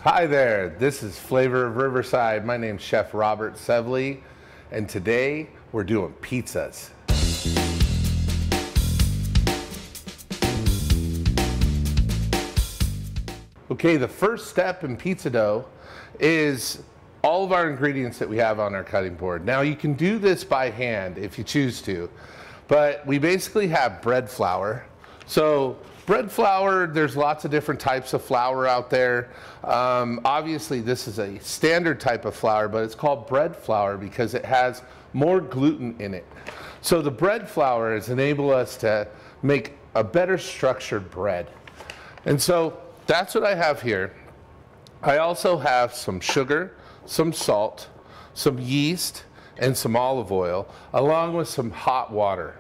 Hi there, this is Flavor of Riverside. My name's Chef Robert Sevely, and today we're doing pizzas. Okay, the first step in pizza dough is all of our ingredients that we have on our cutting board. Now you can do this by hand if you choose to, but we basically have bread flour. So bread flour, there's lots of different types of flour out there. Obviously this is a standard type of flour, but it's called bread flour because it has more gluten in it. So the bread flour has enabled us to make a better structured bread. And so that's what I have here. I also have some sugar, some salt, some yeast, and some olive oil, along with some hot water.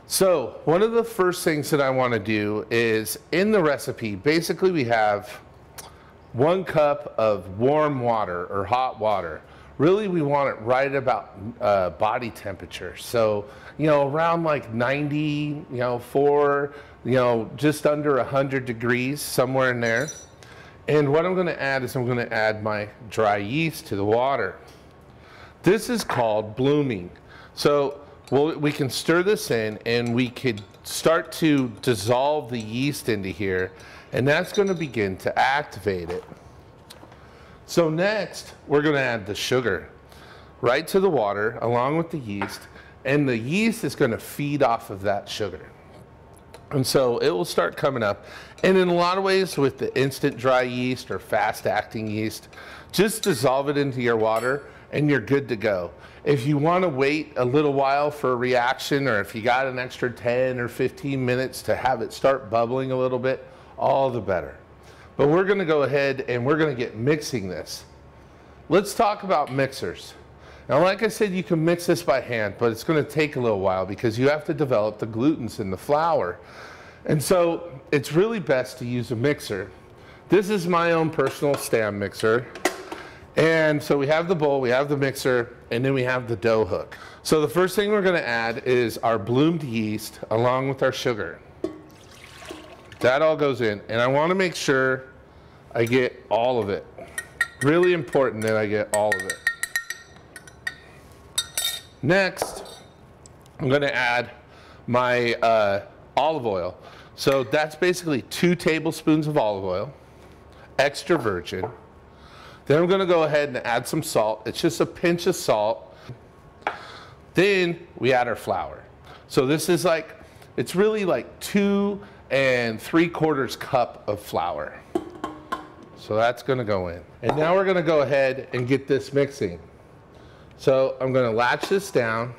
So one of the first things that I want to do is, in the recipe, basically we have 1 cup of warm water or hot water. Really we want it right about body temperature. So, around like 90, just under 100 degrees, somewhere in there. And what I'm going to add is I'm going to add my dry yeast to the water. This is called blooming. So we can stir this in and we could start to dissolve the yeast into here, and that's going to begin to activate it. So next we're going to add the sugar right to the water along with the yeast, and the yeast is going to feed off of that sugar. And so it will start coming up. And in a lot of ways with the instant dry yeast or fast acting yeast, just dissolve it into your water and you're good to go. If you want to wait a little while for a reaction, or if you got an extra 10 or 15 minutes to have it start bubbling a little bit, all the better. But we're going to go ahead and we're going to get mixing this. Let's talk about mixers. Now, like I said, you can mix this by hand, but it's going to take a little while because you have to develop the glutens in the flour. And so it's really best to use a mixer. This is my own personal stand mixer. And so we have the bowl, we have the mixer, and then we have the dough hook. So the first thing we're going to add is our bloomed yeast along with our sugar. That all goes in, and I want to make sure I get all of it. Really important that I get all of it. Next, I'm going to add my olive oil. So that's basically 2 tablespoons of olive oil, extra virgin. Then I'm going to go ahead and add some salt. It's just a pinch of salt. Then we add our flour. So this is it's really like 2 3/4 cup of flour. So that's going to go in. And now we're going to go ahead and get this mixing. So I'm going to latch this down,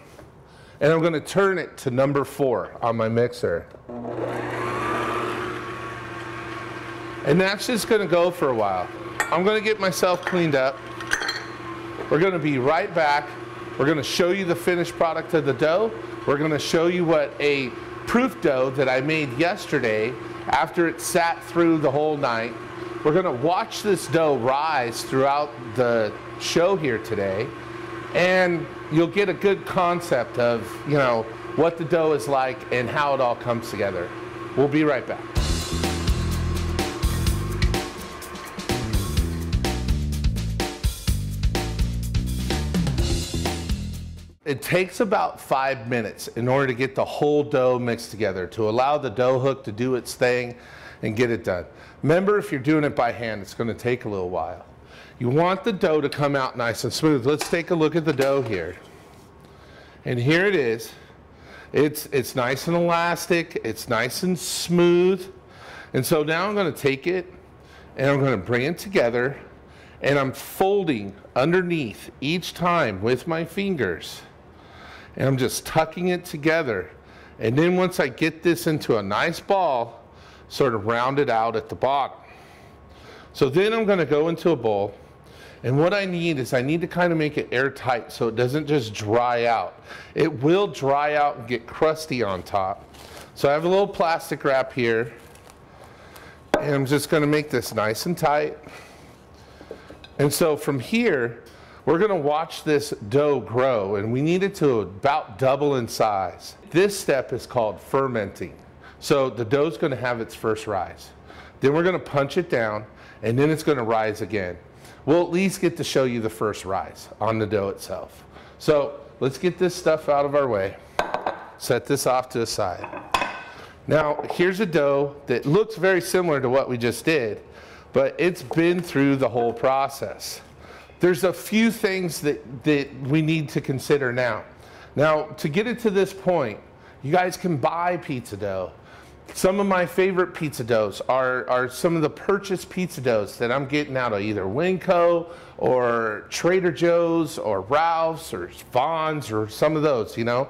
and I'm going to turn it to number 4 on my mixer. And that's just going to go for a while. I'm going to get myself cleaned up. We're going to be right back. We're going to show you the finished product of the dough. We're going to show you what a proof dough that I made yesterday after it sat through the whole night. We're going to watch this dough rise throughout the show here today, and you'll get a good concept of, what the dough is like and how it all comes together. We'll be right back. It takes about 5 minutes in order to get the whole dough mixed together, to allow the dough hook to do its thing and get it done. Remember, if you're doing it by hand, it's going to take a little while. You want the dough to come out nice and smooth. Let's take a look at the dough here. And here it is. It's nice and elastic. It's nice and smooth. And so now I'm going to take it and I'm going to bring it together, and I'm folding underneath each time with my fingers. And I'm just tucking it together. And then once I get this into a nice ball, sort of round it out at the bottom. So then I'm going to go into a bowl. And what I need is I need to kind of make it airtight so it doesn't just dry out. It will dry out and get crusty on top. So I have a little plastic wrap here. And I'm just going to make this nice and tight. And so from here, we're going to watch this dough grow, and we need it to about double in size. This step is called fermenting. So the dough's going to have its first rise. Then we're going to punch it down, and then it's gonna rise again. We'll at least get to show you the first rise on the dough itself. So let's get this stuff out of our way. Set this off to the side. Now, here's a dough that looks very similar to what we just did, but it's been through the whole process. There's a few things that we need to consider now. Now, to get it to this point, you guys can buy pizza dough. Some of my favorite pizza doughs are some of the purchased pizza doughs that I'm getting out of either Winco or Trader Joe's or Ralph's or Vons or some of those, you know.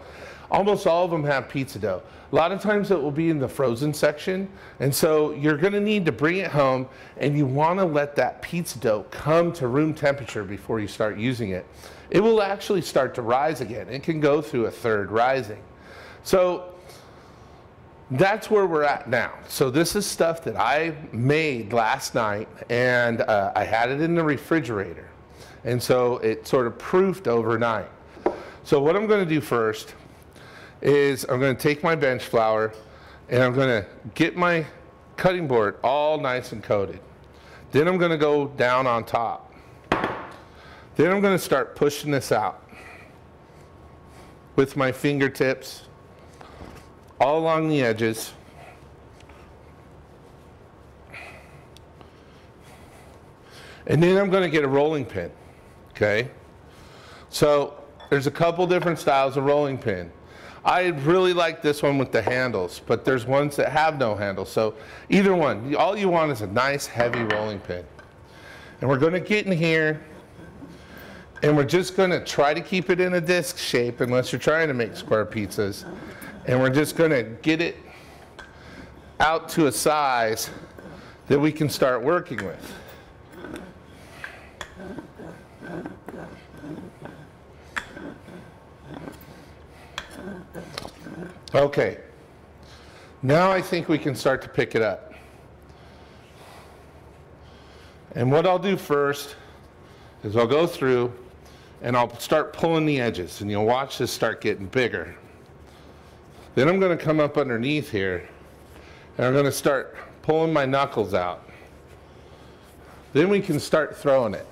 Almost all of them have pizza dough. A lot of times it will be in the frozen section, and so you're gonna need to bring it home, and you wanna let that pizza dough come to room temperature before you start using it. It will actually start to rise again. It can go through a third rising. So that's where we're at now. So this is stuff that I made last night, and I had it in the refrigerator. And so it sort of proofed overnight. So what I'm gonna do first is I'm gonna take my bench flour and I'm gonna get my cutting board all nice and coated. Then I'm gonna go down on top. Then I'm gonna start pushing this out with my fingertips all along the edges. And then I'm gonna get a rolling pin, okay? So there's a couple different styles of rolling pin. I really like this one with the handles, but there's ones that have no handles. So either one, all you want is a nice heavy rolling pin. And we're gonna get in here, and we're just gonna try to keep it in a disc shape unless you're trying to make square pizzas. And we're just gonna get it out to a size that we can start working with. Okay, now I think we can start to pick it up. And what I'll do first is I'll go through and I'll start pulling the edges, and you'll watch this start getting bigger. Then I'm going to come up underneath here and I'm going to start pulling my knuckles out. Then we can start throwing it.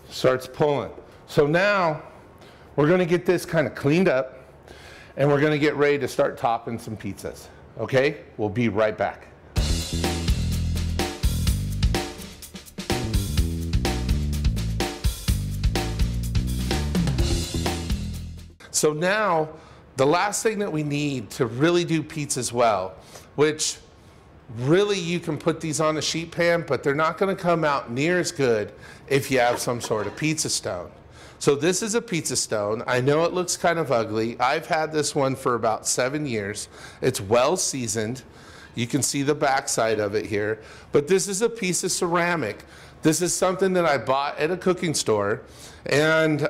Starts pulling. So now we're going to get this kind of cleaned up, and we're going to get ready to start topping some pizzas. Okay? We'll be right back. So now the last thing that we need to really do pizzas well, which really you can put these on a sheet pan, but they're not going to come out near as good if you have some sort of pizza stone. So this is a pizza stone. I know it looks kind of ugly. I've had this one for about 7 years. It's well seasoned. You can see the backside of it here. But this is a piece of ceramic. This is something that I bought at a cooking store. And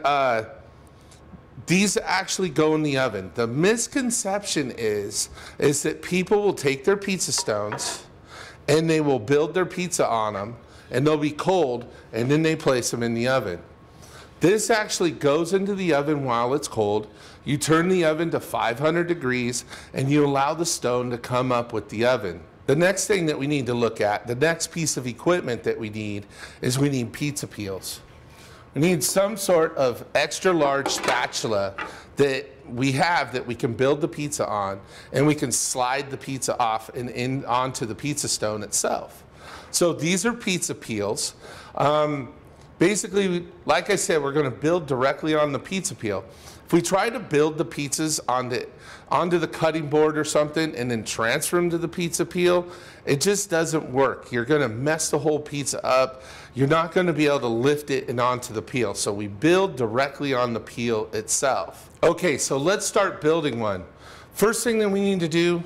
these actually go in the oven. The misconception is that people will take their pizza stones and they will build their pizza on them, and they'll be cold, and then they place them in the oven. This actually goes into the oven while it's cold. You turn the oven to 500 degrees and you allow the stone to come up with the oven. The next thing that we need to look at, the next piece of equipment that we need, is we need pizza peels. We need some sort of extra large spatula that we have that we can build the pizza on, and we can slide the pizza off and in onto the pizza stone itself. So these are pizza peels. Basically, like I said, we're going to build directly on the pizza peel. If we try to build the pizzas onto the cutting board or something and then transfer them to the pizza peel, it just doesn't work. You're going to mess the whole pizza up. You're not going to be able to lift it and onto the peel. So we build directly on the peel itself. Okay, so let's start building one. First thing that we need to do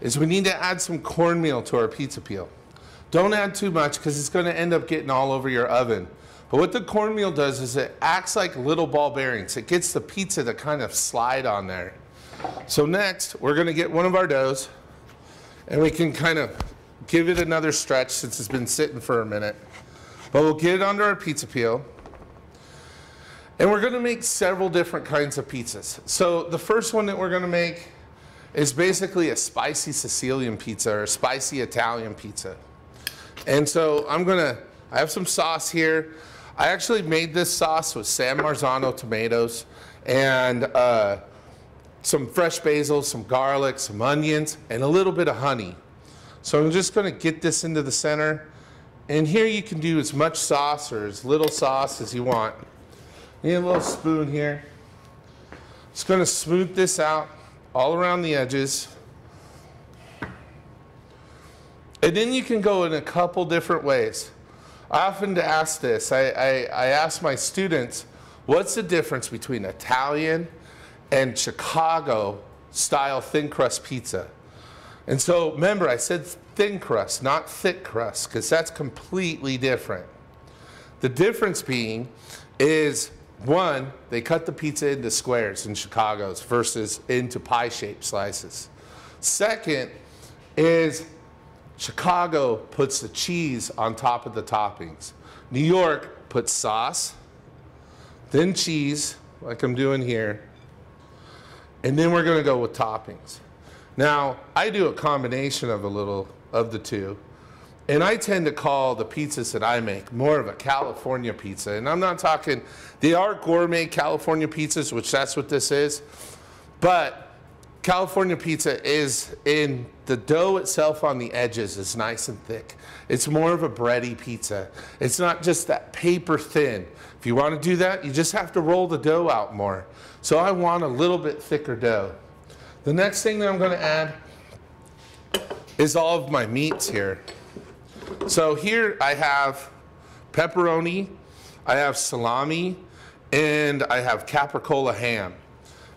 is we need to add some cornmeal to our pizza peel. Don't add too much because it's going to end up getting all over your oven. But what the cornmeal does is it acts like little ball bearings. It gets the pizza to kind of slide on there. So next, we're going to get one of our doughs, and we can kind of give it another stretch since it's been sitting for a minute. But we'll get it under our pizza peel. And we're gonna make several different kinds of pizzas. So the first one that we're gonna make is basically a spicy Sicilian pizza or spicy Italian pizza. And so I have some sauce here. I actually made this sauce with San Marzano tomatoes and some fresh basil, some garlic, some onions, and a little bit of honey. So I'm just gonna get this into the center. And here you can do as much sauce or as little sauce as you want. Need a little spoon here. Just gonna smooth this out all around the edges. And then you can go in a couple different ways. I often ask this, I ask my students, what's the difference between Italian and Chicago style thin crust pizza? And so remember, I said thin crust, not thick crust, because that's completely different. The difference being is, one, they cut the pizza into squares in Chicago's versus into pie-shaped slices. Second is Chicago puts the cheese on top of the toppings. New York puts sauce, then cheese, like I'm doing here, and then we're gonna go with toppings. Now, I do a combination of a little of the two, and I tend to call the pizzas that I make more of a California pizza. And I'm not talking, they are gourmet California pizzas, which that's what this is, but California pizza is in the dough itself on the edges is nice and thick. It's more of a bready pizza. It's not just that paper thin. If you want to do that, you just have to roll the dough out more. So I want a little bit thicker dough. The next thing that I'm going to add is all of my meats here. So here I have pepperoni, I have salami, and I have capricola ham.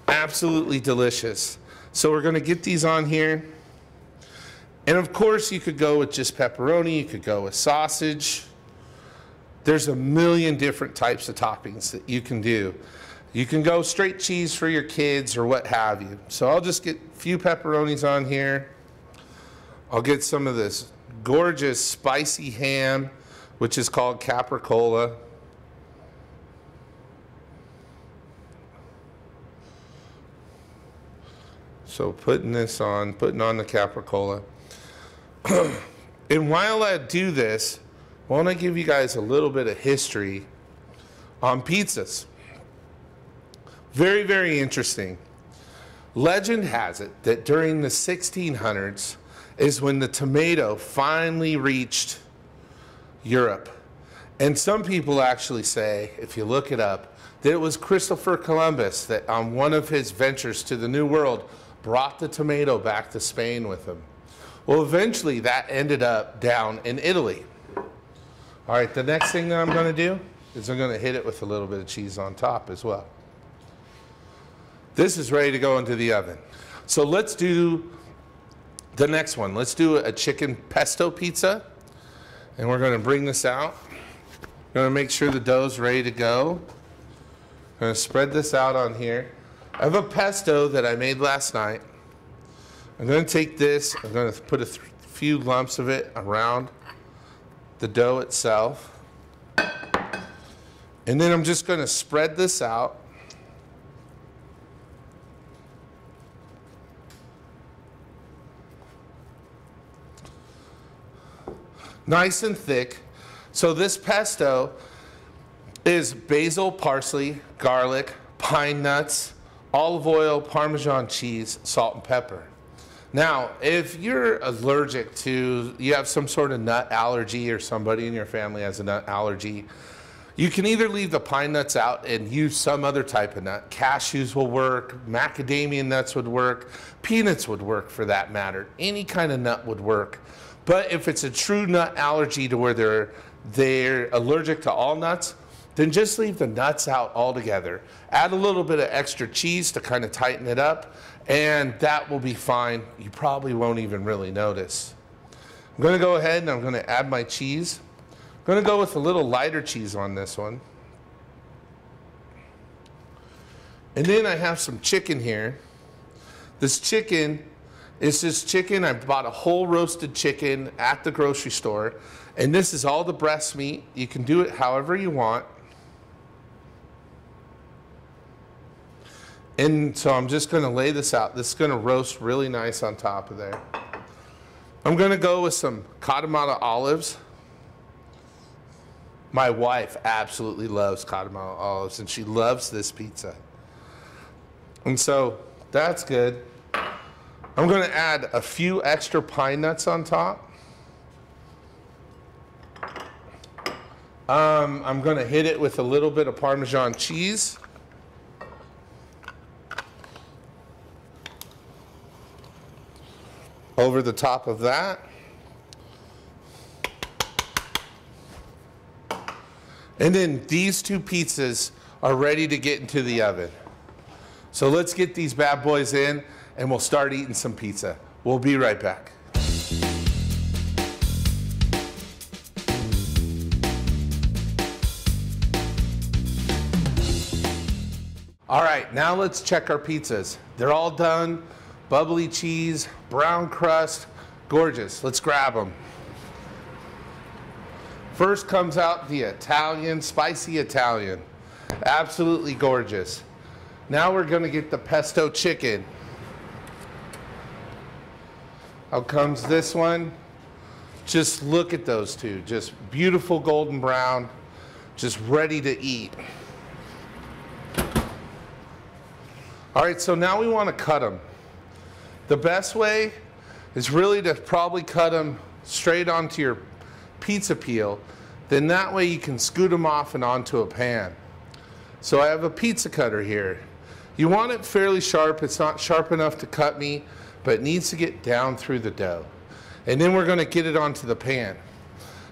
Absolutely delicious. So we're going to get these on here. And of course you could go with just pepperoni, you could go with sausage. There's a million different types of toppings that you can do. You can go straight cheese for your kids or what have you. So I'll just get a few pepperonis on here. I'll get some of this gorgeous spicy ham, which is called capricola. So putting on the capricola. And while I do this, why don't I give you guys a little bit of history on pizzas. Very, very interesting. Legend has it that during the 1600s is when the tomato finally reached Europe. And some people actually say, if you look it up, that it was Christopher Columbus that on one of his ventures to the New World brought the tomato back to Spain with him. Well, eventually that ended up down in Italy. All right, the next thing that I'm going to do is I'm going to hit it with a little bit of cheese on top as well. This is ready to go into the oven. So let's do the next one. Let's do a chicken pesto pizza. And we're going to bring this out. Going to make sure the dough's ready to go. Going to spread this out on here. I have a pesto that I made last night. I'm going to take this, I'm going to put a few lumps of it around the dough itself. And then I'm just going to spread this out. Nice and thick. So this pesto is basil, parsley, garlic, pine nuts, olive oil, Parmesan cheese, salt and pepper. Now, if you're allergic to, you have some sort of nut allergy or somebody in your family has a nut allergy, you can either leave the pine nuts out and use some other type of nut. Cashews will work, macadamia nuts would work, peanuts would work for that matter. Any kind of nut would work. But if it's a true nut allergy to where they're allergic to all nuts, then just leave the nuts out altogether. Add a little bit of extra cheese to kind of tighten it up, and that will be fine. You probably won't even really notice. I'm going to go ahead and I'm going to add my cheese. I'm going to go with a little lighter cheese on this one. And then I have some chicken here. This chicken is just chicken. I bought a whole roasted chicken at the grocery store. And this is all the breast meat. You can do it however you want. And so I'm just gonna lay this out. This is gonna roast really nice on top of there. I'm gonna go with some Katamata olives. My wife absolutely loves Katamata olives, and she loves this pizza. And so that's good. I'm gonna add a few extra pine nuts on top. I'm gonna hit it with a little bit of Parmesan cheese. Over the top of that. And then these two pizzas are ready to get into the oven. So let's get these bad boys in and we'll start eating some pizza. We'll be right back. All right, now let's check our pizzas. They're all done. Bubbly cheese, brown crust, gorgeous. Let's grab them. First comes out the Italian, spicy Italian. Absolutely gorgeous. Now we're gonna get the pesto chicken. Out comes this one. Just look at those two. Just beautiful golden brown, just ready to eat. All right, so now we wanna cut them. The best way is really to probably cut them straight onto your pizza peel. Then that way you can scoot them off and onto a pan. So I have a pizza cutter here. You want it fairly sharp. It's not sharp enough to cut me, but it needs to get down through the dough. And then we're gonna get it onto the pan.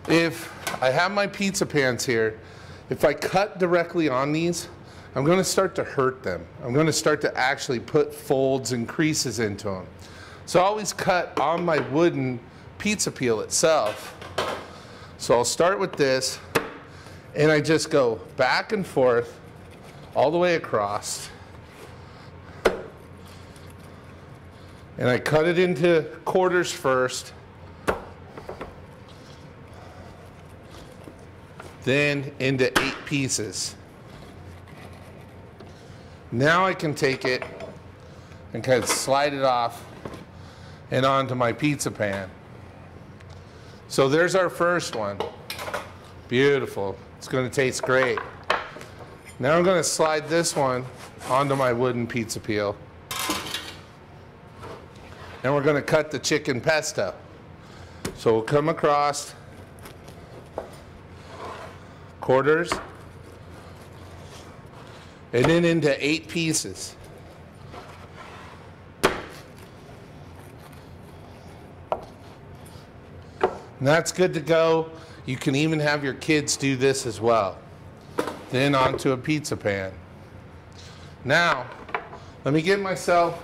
If I have my pizza pans here, if I cut directly on these, I'm gonna start to hurt them. I'm gonna start to actually put folds and creases into them. So I always cut on my wooden pizza peel itself. So I'll start with this, and I just go back and forth all the way across. And I cut it into quarters first, then into 8 pieces. Now I can take it and kind of slide it off and onto my pizza pan. So there's our first one. Beautiful. It's going to taste great. Now I'm going to slide this one onto my wooden pizza peel. And we're going to cut the chicken pesto. So we'll come across quarters and then into 8 pieces. And that's good to go. You can even have your kids do this as well. Then onto a pizza pan. Now, let me get myself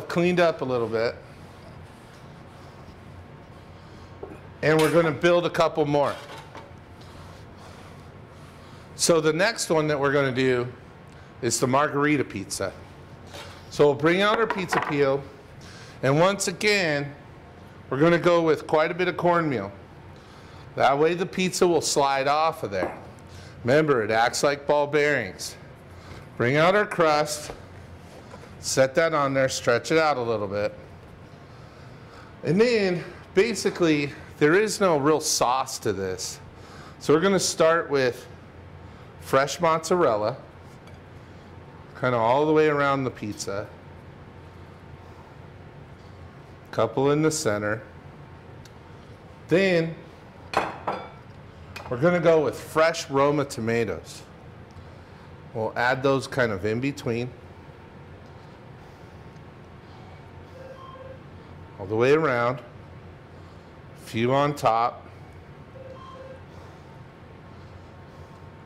cleaned up a little bit. And we're going to build a couple more. So the next one that we're going to do is the margarita pizza. So we'll bring out our pizza peel, and once again, we're going to go with quite a bit of cornmeal. That way the pizza will slide off of there. Remember, it acts like ball bearings. Bring out our crust, set that on there, stretch it out a little bit. And then, basically, there is no real sauce to this. So we're going to start with fresh mozzarella, kind of all the way around the pizza. Couple in the center. Then we're going to go with fresh Roma tomatoes. We'll add those kind of in between. All the way around. A few on top.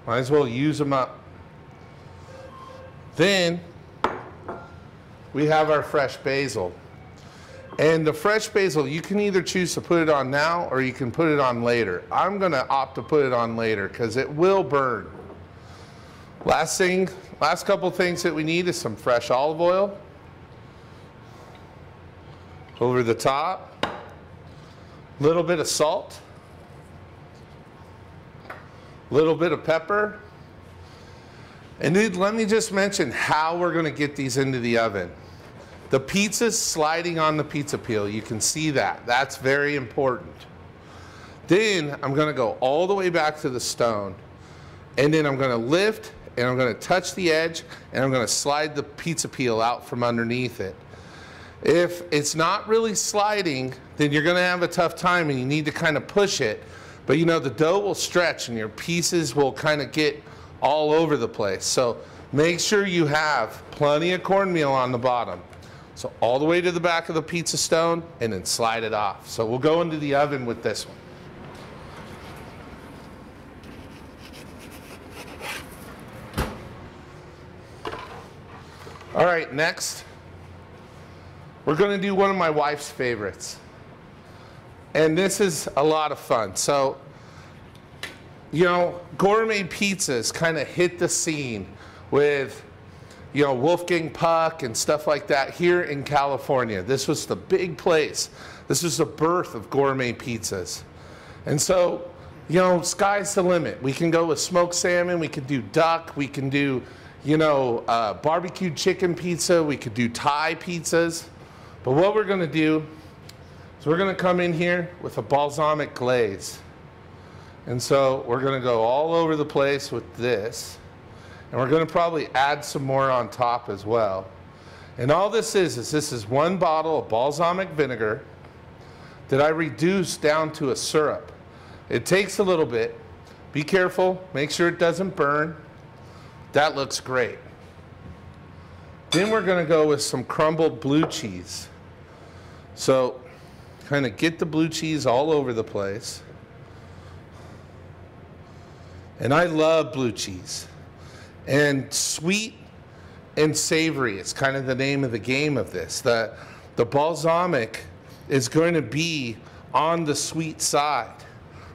Might as well use them up. Then we have our fresh basil. And the fresh basil, you can either choose to put it on now or you can put it on later. I'm going to opt to put it on later because it will burn. Last couple things that we need is some fresh olive oil over the top, a little bit of salt, a little bit of pepper, And then let me just mention how we're gonna get these into the oven. The pizza's sliding on the pizza peel. You can see that. That's very important. Then I'm gonna go all the way back to the stone, and then I'm gonna lift, and I'm gonna touch the edge, and I'm gonna slide the pizza peel out from underneath it. If it's not really sliding, then you're gonna have a tough time and you need to kind of push it. But you know, the dough will stretch and your pieces will kind of get all over the place. So make sure you have plenty of cornmeal on the bottom. So all the way to the back of the pizza stone and then slide it off. So we'll go into the oven with this one. All right, next, we're gonna do one of my wife's favorites. And this is a lot of fun. So, you know, gourmet pizzas kind of hit the scene with, you know, Wolfgang Puck and stuff like that here in California. This was the big place. This was the birth of gourmet pizzas. And so, you know, sky's the limit. We can go with smoked salmon, we can do duck, we can do, you know, barbecued chicken pizza, we could do Thai pizzas. But what we're gonna do is we're gonna come in here with a balsamic glaze. And so we're gonna go all over the place with this. And we're gonna probably add some more on top as well. And all this is this is 1 bottle of balsamic vinegar that I reduced down to a syrup. It takes a little bit. Be careful, make sure it doesn't burn. That looks great. Then we're gonna go with some crumbled blue cheese. So kind of get the blue cheese all over the place. And I love blue cheese. And sweet and savory is kind of the name of the game of this. The balsamic is going to be on the sweet side.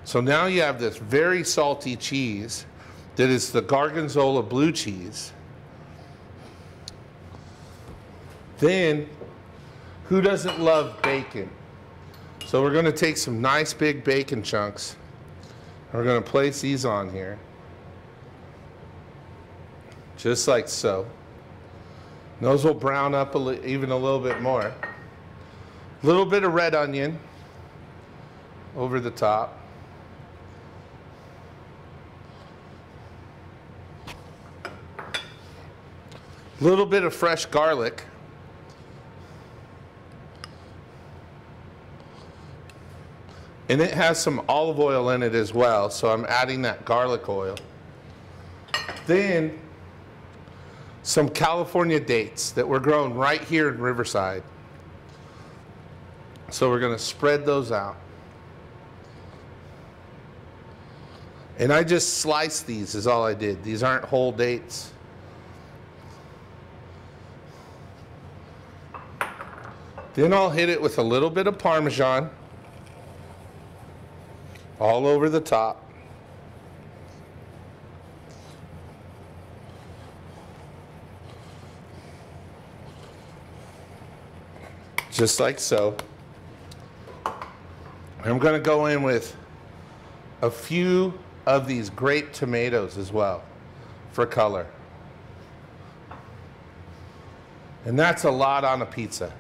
So now you have this very salty cheese that is the Gorgonzola blue cheese. Then, who doesn't love bacon? So we're gonna take some nice big bacon chunks. We're gonna place these on here. Just like so. Those will brown up even a little bit more. A little bit of red onion over the top. A little bit of fresh garlic. And it has some olive oil in it as well, so I'm adding that garlic oil. Then some California dates that were grown right here in Riverside. So we're gonna spread those out. And I just sliced these is all I did. These aren't whole dates. Then I'll hit it with a little bit of Parmesan all over the top. Just like so. I'm going to go in with a few of these grape tomatoes as well for color. And that's a lot on a pizza.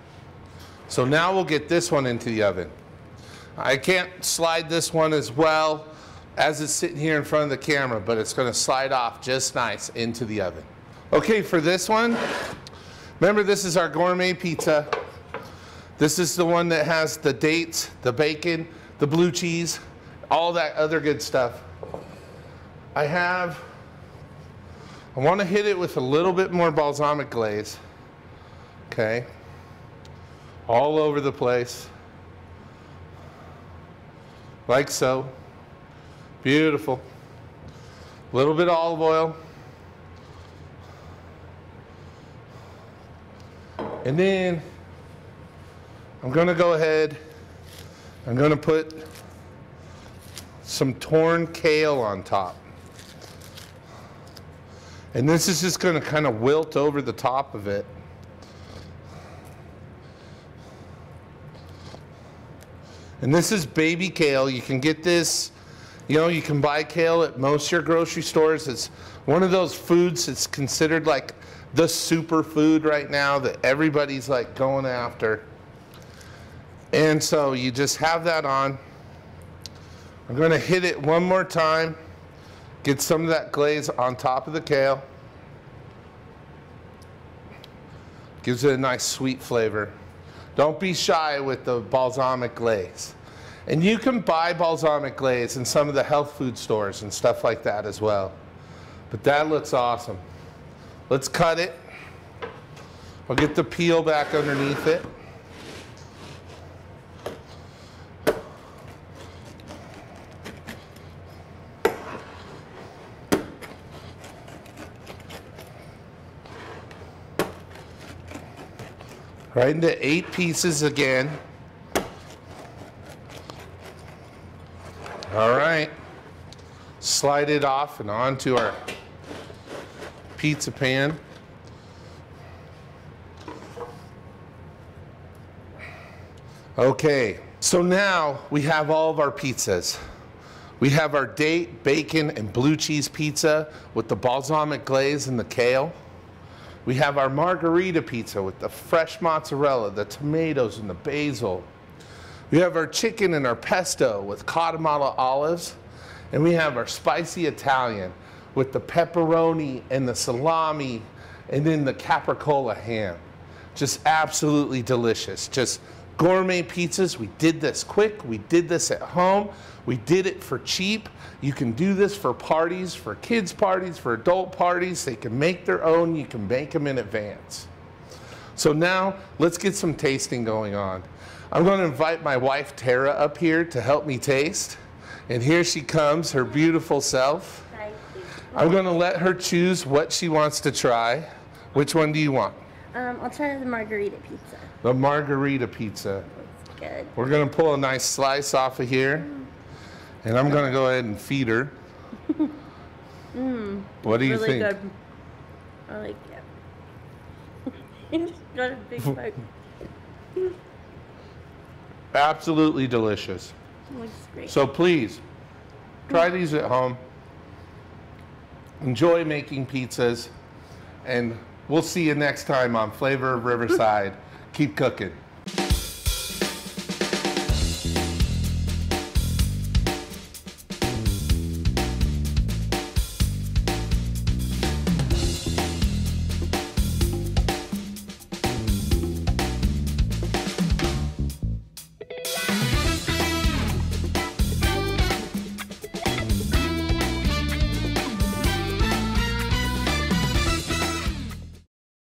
So now we'll get this one into the oven. I can't slide this one as well as it's sitting here in front of the camera, but it's going to slide off just nice into the oven. Okay, for this one, remember this is our gourmet pizza. This is the one that has the dates, the bacon, the blue cheese, all that other good stuff. I want to hit it with a little bit more balsamic glaze. Okay. All over the place. Like so. Beautiful. A little bit of olive oil. And then I'm going to go ahead, I'm going to put some torn kale on top. And this is just going to kind of wilt over the top of it. And this is baby kale. You can get this You know, you can buy kale at most of your grocery stores. It's one of those foods that's considered like the superfood right now that everybody's like going after. And so you just have that on. I'm going to hit it one more time. Get some of that glaze on top of the kale. Gives it a nice sweet flavor. Don't be shy with the balsamic glaze. And you can buy balsamic glaze in some of the health food stores and stuff like that as well. But that looks awesome. Let's cut it. I'll get the peel back underneath it. Right into 8 pieces again. All right. Slide it off and onto our pizza pan. Okay, so now we have all of our pizzas. We have our date, bacon, and blue cheese pizza with the balsamic glaze and the kale. We have our margarita pizza with the fresh mozzarella, the tomatoes, and the basil. We have our chicken and our pesto with Katamata olives. And we have our spicy Italian with the pepperoni and the salami and then the capricola ham. Just absolutely delicious. Just gourmet pizzas. We did this quick. We did this at home. We did it for cheap. You can do this for parties, for kids' parties, for adult parties. They can make their own. You can make them in advance. So now let's get some tasting going on. I'm going to invite my wife Tara up here to help me taste. And here she comes, her beautiful self. Thank you. I'm going to let her choose what she wants to try. Which one do you want? I'll try the margarita pizza. The margarita pizza. It's good. We're going to pull a nice slice off of here. And I'm going to go ahead and feed her. What do you Really think? good. I like it. You just got a big bite. Absolutely delicious. Looks great. So please, try these at home. Enjoy making pizzas. And we'll see you next time on Flavor of Riverside. Keep cooking.